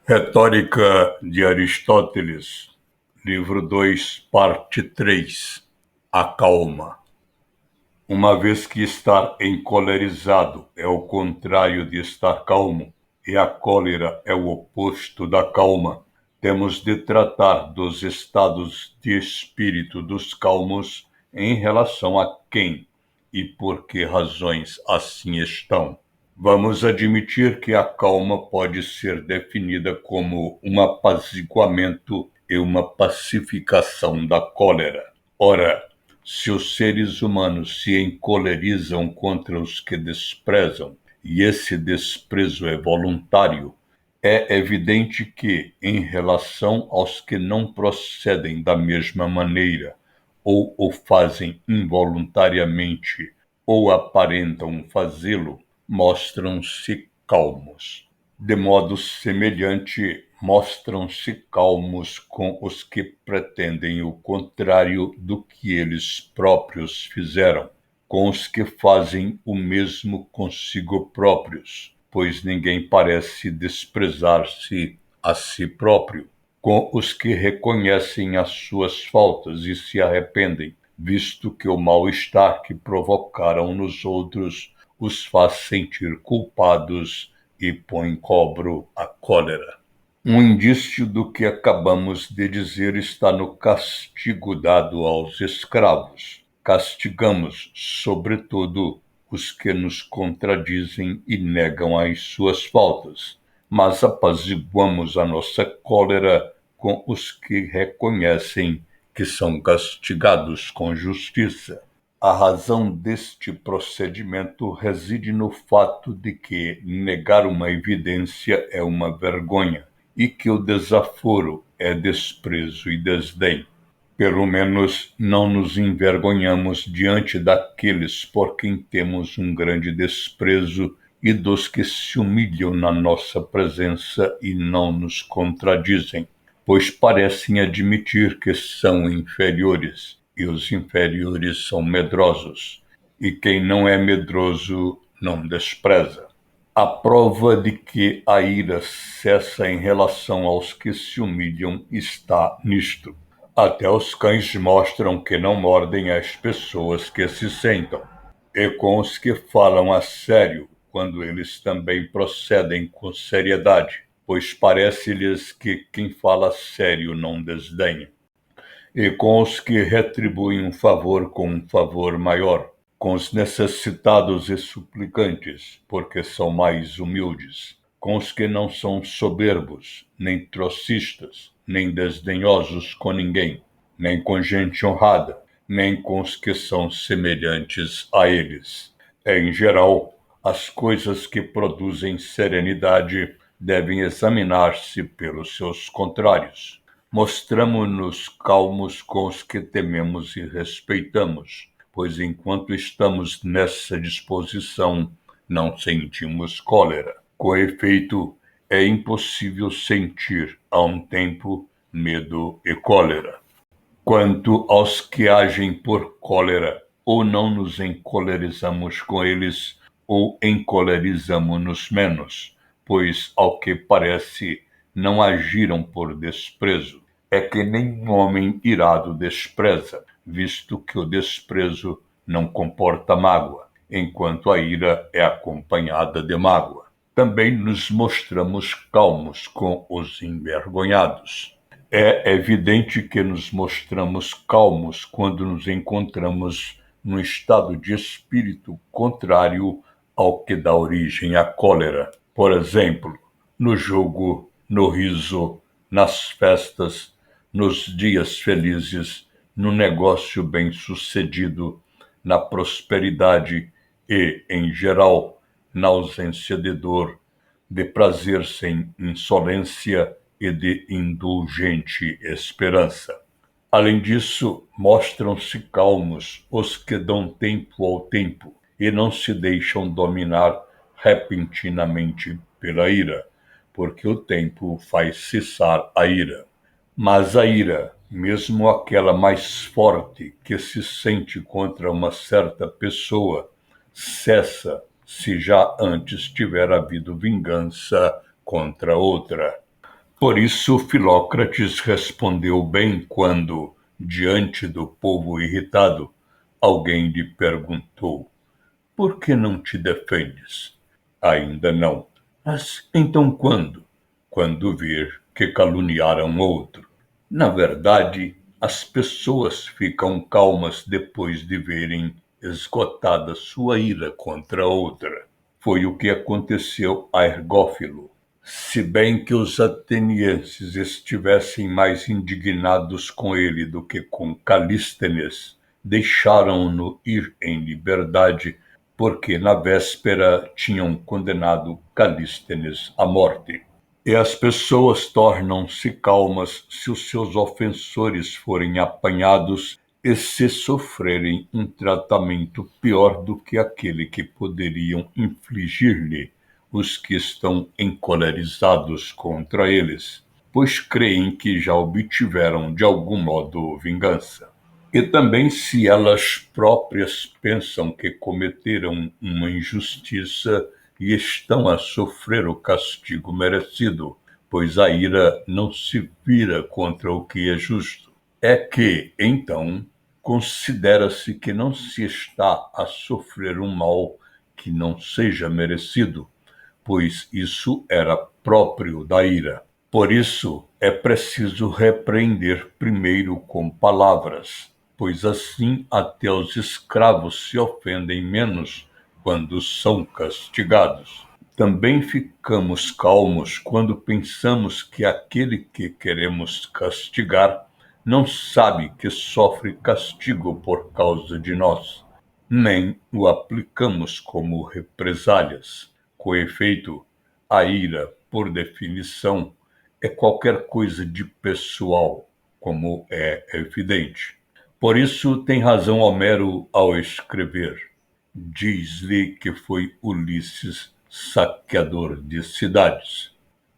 Retórica de Aristóteles, livro 2, parte 3. A calma. Uma vez que estar encolerizado é o contrário de estar calmo, e a cólera é o oposto da calma, temos de tratar dos estados de espírito dos calmos em relação a quem e por que razões assim estão. Vamos admitir que a calma pode ser definida como um apaziguamento e uma pacificação da cólera. Ora, se os seres humanos se encolerizam contra os que desprezam, e esse desprezo é voluntário, é evidente que, em relação aos que não procedem da mesma maneira, ou o fazem involuntariamente, ou aparentam fazê-lo, mostram-se calmos. De modo semelhante, mostram-se calmos com os que pretendem o contrário do que eles próprios fizeram, com os que fazem o mesmo consigo próprios, pois ninguém parece desprezar-se a si próprio, com os que reconhecem as suas faltas e se arrependem, visto que o mal-estar que provocaram nos outros os faz sentir culpados e põe em cobro a cólera. Um indício do que acabamos de dizer está no castigo dado aos escravos. Castigamos, sobretudo, os que nos contradizem e negam as suas faltas, mas apaziguamos a nossa cólera com os que reconhecem que são castigados com justiça. A razão deste procedimento reside no fato de que negar uma evidência é uma vergonha e que o desaforo é desprezo e desdém. Pelo menos não nos envergonhamos diante daqueles por quem temos um grande desprezo e dos que se humilham na nossa presença e não nos contradizem, pois parecem admitir que são inferiores, e os inferiores são medrosos, e quem não é medroso não despreza. A prova de que a ira cessa em relação aos que se humilham está nisto. Até os cães mostram que não mordem as pessoas que se sentam, e com os que falam a sério, quando eles também procedem com seriedade, pois parece-lhes que quem fala sério não desdenha, e com os que retribuem um favor com um favor maior, com os necessitados e suplicantes, porque são mais humildes, com os que não são soberbos, nem trocistas, nem desdenhosos com ninguém, nem com gente honrada, nem com os que são semelhantes a eles. Em geral, as coisas que produzem serenidade devem examinar-se pelos seus contrários. Mostramo-nos calmos com os que tememos e respeitamos, pois enquanto estamos nessa disposição, não sentimos cólera. Com efeito, é impossível sentir, a um tempo, medo e cólera. Quanto aos que agem por cólera, ou não nos encolerizamos com eles, ou encolerizamo-nos menos, pois, ao que parece, não agiram por desprezo. É que nenhum homem irado despreza, visto que o desprezo não comporta mágoa, enquanto a ira é acompanhada de mágoa. Também nos mostramos calmos com os envergonhados. É evidente que nos mostramos calmos quando nos encontramos num estado de espírito contrário ao que dá origem à cólera. Por exemplo, no jogo, no riso, nas festas, nos dias felizes, no negócio bem-sucedido, na prosperidade e, em geral, na ausência de dor, de prazer sem insolência e de indulgente esperança. Além disso, mostram-se calmos os que dão tempo ao tempo e não se deixam dominar repentinamente pela ira, porque o tempo faz cessar a ira. Mas a ira, mesmo aquela mais forte que se sente contra uma certa pessoa, cessa se já antes tiver havido vingança contra outra. Por isso, Filócrates respondeu bem quando, diante do povo irritado, alguém lhe perguntou: por que não te defendes? Ainda não. Mas então quando? Quando vir que caluniaram outro. Na verdade, as pessoas ficam calmas depois de verem esgotada sua ira contra outra. Foi o que aconteceu a Ergófilo. Se bem que os atenienses estivessem mais indignados com ele do que com Calístenes, deixaram-no ir em liberdade, porque na véspera tinham condenado Calístenes à morte. E as pessoas tornam-se calmas se os seus ofensores forem apanhados e se sofrerem um tratamento pior do que aquele que poderiam infligir-lhe os que estão encolerizados contra eles, pois creem que já obtiveram de algum modo vingança. E também se elas próprias pensam que cometeram uma injustiça e estão a sofrer o castigo merecido, pois a ira não se vira contra o que é justo. É que, então, considera-se que não se está a sofrer um mal que não seja merecido, pois isso era próprio da ira. Por isso, é preciso repreender primeiro com palavras, pois assim até os escravos se ofendem menos quando são castigados. Também ficamos calmos quando pensamos que aquele que queremos castigar não sabe que sofre castigo por causa de nós, nem o aplicamos como represálias. Com efeito, a ira, por definição, é qualquer coisa de pessoal, como é evidente. Por isso tem razão Homero ao escrever: diz-lhe que foi Ulisses saqueador de cidades.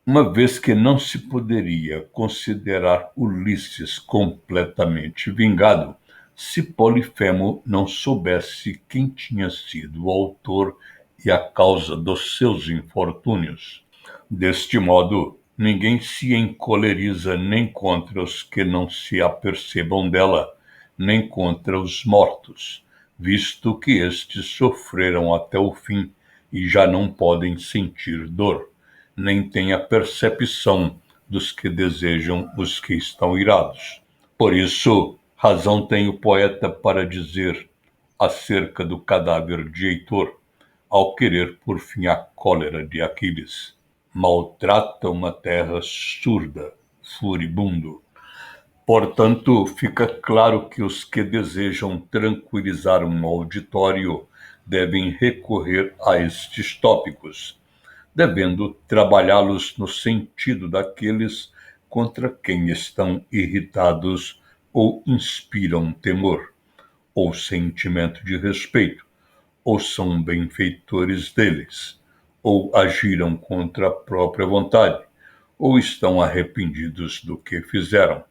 Uma vez que não se poderia considerar Ulisses completamente vingado, se Polifemo não soubesse quem tinha sido o autor e a causa dos seus infortúnios. Deste modo, ninguém se encoleriza nem contra os que não se apercebam dela, nem contra os mortos, visto que estes sofreram até o fim e já não podem sentir dor, nem têm a percepção dos que desejam os que estão irados. Por isso, razão tem o poeta para dizer acerca do cadáver de Heitor, ao querer por fim a cólera de Aquiles: maltrata uma terra surda, furibundo. Portanto, fica claro que os que desejam tranquilizar um auditório devem recorrer a estes tópicos, devendo trabalhá-los no sentido daqueles contra quem estão irritados ou inspiram temor, ou sentimento de respeito, ou são benfeitores deles, ou agiram contra a própria vontade, ou estão arrependidos do que fizeram.